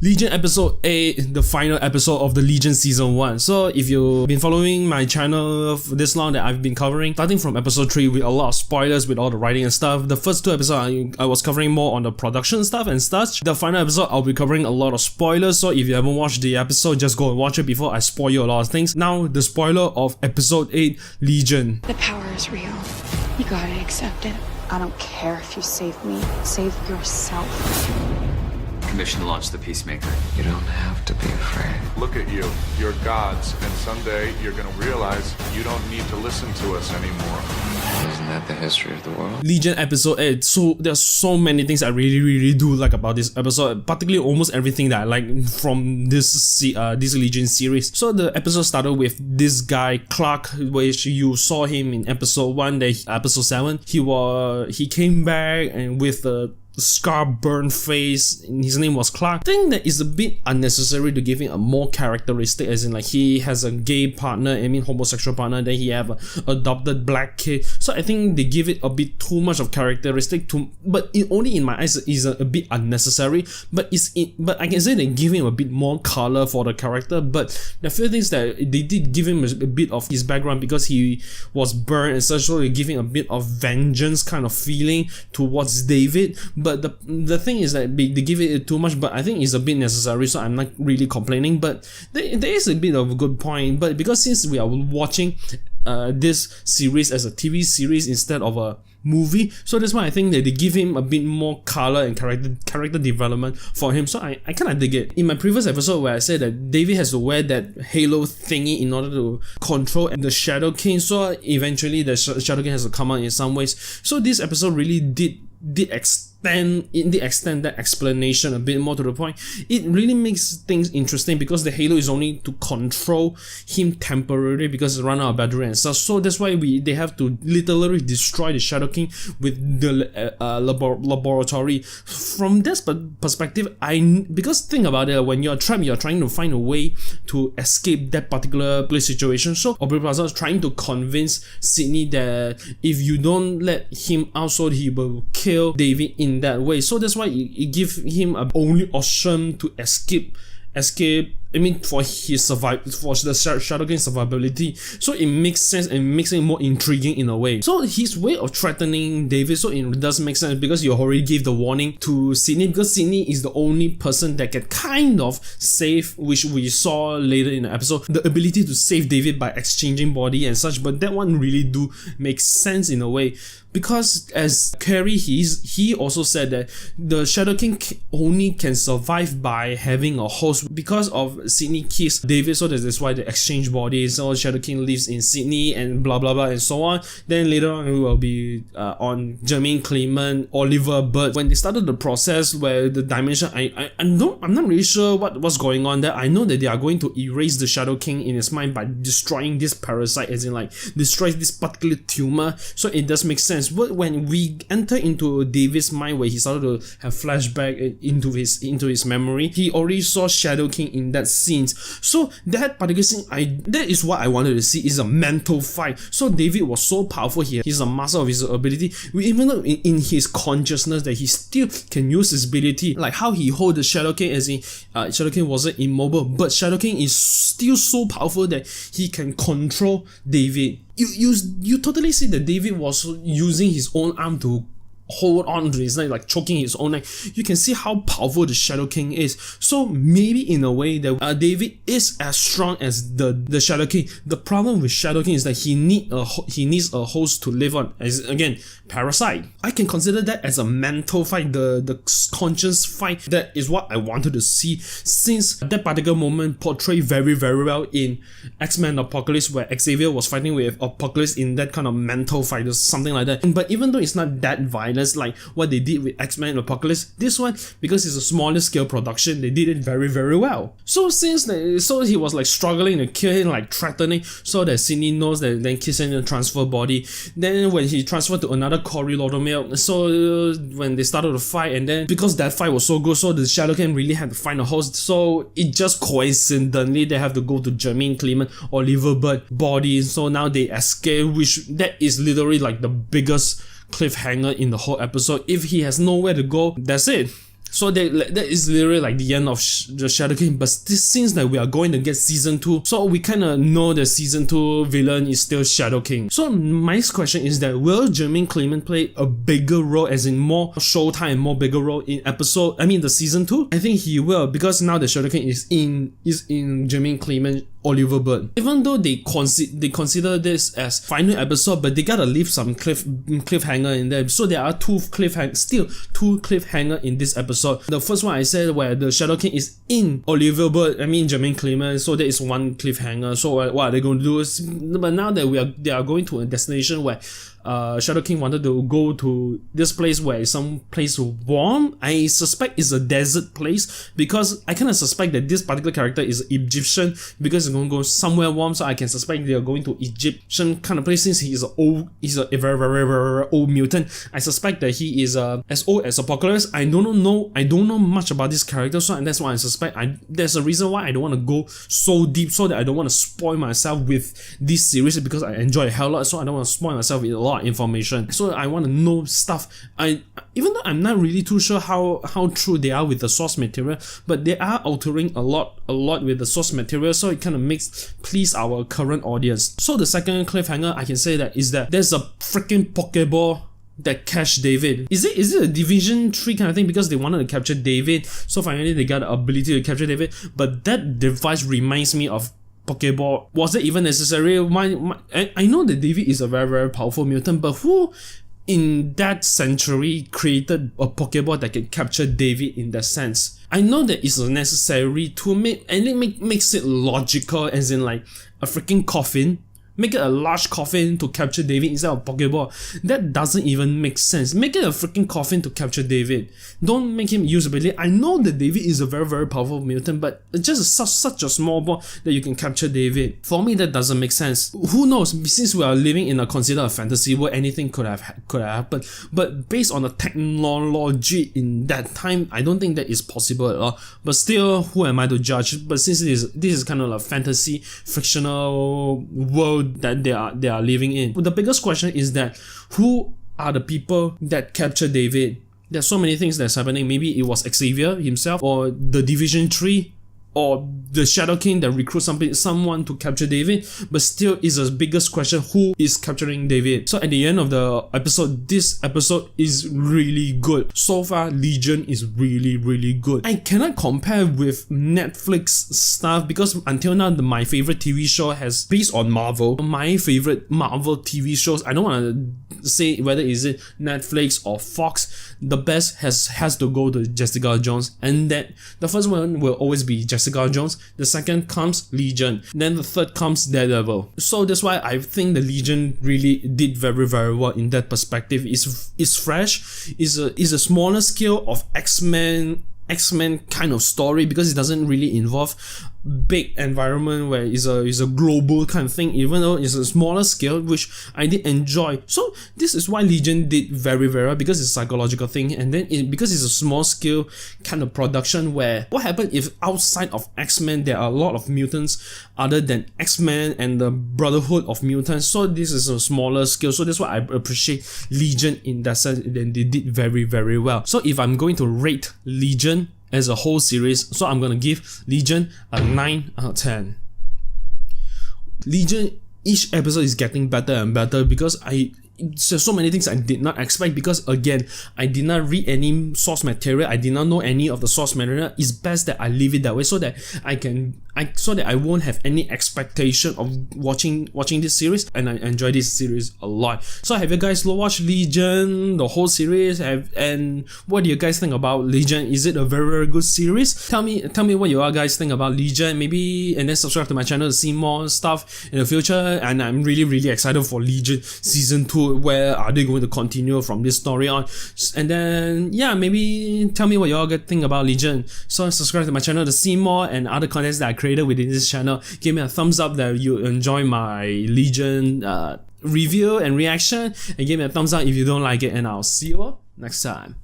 Legion episode 8, the final episode of the Legion season 1. So if you've been following my channel for this long that I've been covering, starting from episode 3 with a lot of spoilers with all the writing and stuff. The first 2 episodes I was covering more on the production stuff and such. The final episode I'll be covering a lot of spoilers, so if you haven't watched the episode, just go and watch it before I spoil you a lot of things. Now the spoiler of episode 8, Legion. The power is real. You gotta accept it. I don't care if you save me. Save yourself. Commission to launch the Peacemaker. You don't have to be afraid. Look at you. You're gods, and someday you're gonna realize you don't need to listen to us anymore. Isn't that the history of the world? Legion episode 8. So there's so many things I really do like about this episode, particularly almost everything that I like from this Legion series. So the episode started with this guy Clark, which you saw him in episode 1, episode 7. He came back and with the scar burned face. His name was Clark. I think that is a bit unnecessary to give him a more characteristic, as in like he has a gay partner, homosexual partner, then he have a adopted black kid. So I think they give it a bit too much of characteristic but it only in my eyes is a bit unnecessary, but I can say they give him a bit more color for the character. But there are few things that they did give him a bit of his background because he was burned and such, so they give him a bit of vengeance kind of feeling towards David. But the thing is that they give it too much, but I think it's a bit necessary, so I'm not really complaining. But there is a bit of a good point. But because since we are watching this series as a TV series instead of a movie, so that's why I think that they give him a bit more color and character development for him. So I kind of dig it. In my previous episode where I said that David has to wear that halo thingy in order to control the Shadow King, so eventually the Shadow King has to come out in some ways. So this episode really did extend that explanation a bit more to the point. It really makes things interesting because the halo is only to control him temporarily because it's run out of battery and stuff. So that's why they have to literally destroy the Shadow King with the laboratory. From this perspective, because think about it, when you're trapped, you're trying to find a way to escape that particular situation. So Aubrey Plaza is trying to convince Sydney that if you don't let him out, so he will kill David in that way. So that's why it gives him a only option to escape for his for the Shadow King's survivability. So it makes sense and makes it more intriguing in a way. So his way of threatening David, so it does make sense because you already gave the warning to Sydney, because Sydney is the only person that can kind of save, which we saw later in the episode, the ability to save David by exchanging body and such. But that one really do make sense in a way, because as Carrie, he also said that the Shadow King only can survive by having a host, because of Sydney kissed David, so that's why they exchange bodies. So Shadow King lives in Sydney and blah blah blah and so on. Then later on we will be on Jermaine Clement, Oliver Bird. When they started the process where the dimension, I'm not really sure what's going on there. I know that they are going to erase the Shadow King in his mind by destroying this parasite, as in like destroys this particular tumor. So it does make sense. But when we enter into David's mind, where he started to have flashback into his memory, he already saw Shadow King in that scenes. So that particular scene, that is what I wanted to see, is a mental fight. So David was so powerful here. He's a master of his ability. Even though in his consciousness that he still can use his ability, like how he hold the Shadow King, as in Shadow King wasn't immobile, but Shadow King is still so powerful that he can control David. You totally see that David was using his own arm to hold on to his neck, like choking his own neck. You can see how powerful the Shadow King is. So maybe in a way that David is as strong as the Shadow King. The problem with Shadow King is that he needs a host to live on, as again, parasite. I can consider that as a mental fight, the conscious fight. That is what I wanted to see, since that particular moment portrayed very well in X-Men Apocalypse, where Xavier was fighting with Apocalypse in that kind of mental fight or something like that. But even though it's not that violent like what they did with X-Men Apocalypse, this one, because it's a smaller scale production, they did it very well. So so he was like struggling to kill him, like threatening, so that Sydney knows that then kissing the transfer body. Then when he transferred to another corridor, so when they started to fight, and then because that fight was so good, so the Shadow King really had to find a host. So it just coincidentally they have to go to Jermaine Clement, Oliver Bird body. So now they escape, which that is literally like the biggest cliffhanger in the whole episode. If he has nowhere to go, that's it. So that is literally like the end of the Shadow King, but this seems like we are going to get season 2, so we kind of know the season 2 villain is still Shadow King. So my next question is that will Jermaine Clement play a bigger role, as in more showtime, more bigger role in the season 2? I think he will, because now the Shadow King is in Jermaine Clement Oliver Bird. Even though they consider this as final episode, but they gotta leave some cliffhanger in there. So there are two cliffhanger in this episode. The first one I said where the Shadow King is in Oliver Bird, Jermaine Clement, so there is one cliffhanger. So what are they going to do? But now that they are going to a destination where Shadow King wanted to go to this place where it's some place warm. I suspect it's a desert place, because I kind of suspect that this particular character is Egyptian, because it's going to go somewhere warm, so I can suspect they are going to Egyptian kind of place, since he's a very, very, very old mutant. I suspect that he is as old as Apocalypse. I don't know much about this character, so that's why I suspect. There's a reason why I don't want to go so deep, so that I don't want to spoil myself with this series, because I enjoy a hell lot, so I don't want to spoil myself with a lot of information. So I want to know stuff. Even though I'm not really too sure how true they are with the source material, but they are altering a lot with the source material, so it kind of makes please our current audience. So the second cliffhanger I can say that is that there's a freaking Pocketball that catch David. Is it a Division 3 kind of thing, because they wanted to capture David, so finally they got the ability to capture David? But that device reminds me of Pocketball. Was it even necessary? I know that David is a very, very powerful mutant, but who in that century created a Pokeball that can capture David in that sense? I know that it's necessary to make, and it makes it logical, as in like a freaking coffin. Make it a large coffin to capture David instead of Pokeball. That doesn't even make sense. Make it a freaking coffin to capture David. Don't make him use ability. I know that David is a very, very powerful mutant, but it's just such a small ball that you can capture David. For me, that doesn't make sense. Who knows? Since we are living in considered a fantasy world, anything could have happened. But based on the technology in that time, I don't think that is possible at all. But still, who am I to judge? But since this is kind of a fantasy fictional world that they are living in. The biggest question is that who are the people that capture David? There's so many things that's happening. Maybe it was Xavier himself, or the Division 3, or the Shadow King that recruits someone to capture David. But still is the biggest question, who is capturing David? So at the end of the episode, this episode is really good. So far, Legion is really, really good. I cannot compare with Netflix stuff, because until now my favorite TV show has, based on Marvel, my favorite Marvel TV shows, I don't want to say whether is it Netflix or Fox, the best has to go to Jessica Jones, and that the first one will always be Jessica Jones, the second comes Legion, then the third comes Daredevil. So that's why I think the Legion really did very, very well in that perspective. It's fresh, is a smaller scale of X-Men kind of story, because it doesn't really involve big environment where it's a global kind of thing, even though it's a smaller scale, which I did enjoy. So this is why Legion did very, very well, because it's a psychological thing, and then because it's a small scale kind of production, where what happened if outside of X-Men there are a lot of mutants other than X-Men and the Brotherhood of Mutants. So this is a smaller scale, so that's why I appreciate Legion in that sense, and they did very, very well. So if I'm going to rate Legion as a whole series, so I'm gonna give Legion a 9 out of 10. Legion, each episode is getting better and better, because there's so many things I did not expect, because again, I did not read any source material, I did not know any of the source material. It's best that I leave it that way, so that I won't have any expectation of watching this series, and I enjoy this series a lot. So have you guys watched Legion, the whole series? And what do you guys think about Legion? Is it a very, very good series? Tell me what you guys think about Legion, maybe, and then subscribe to my channel to see more stuff in the future. And I'm really, really excited for Legion season 2. Where are they going to continue from this story on? And then yeah, maybe tell me what you all think about Legion. So subscribe to my channel to see more and other contents that I created within this channel. Give me a thumbs up that you enjoy my Legion review and reaction, and give me a thumbs up if you don't like it, and I'll see you all next time.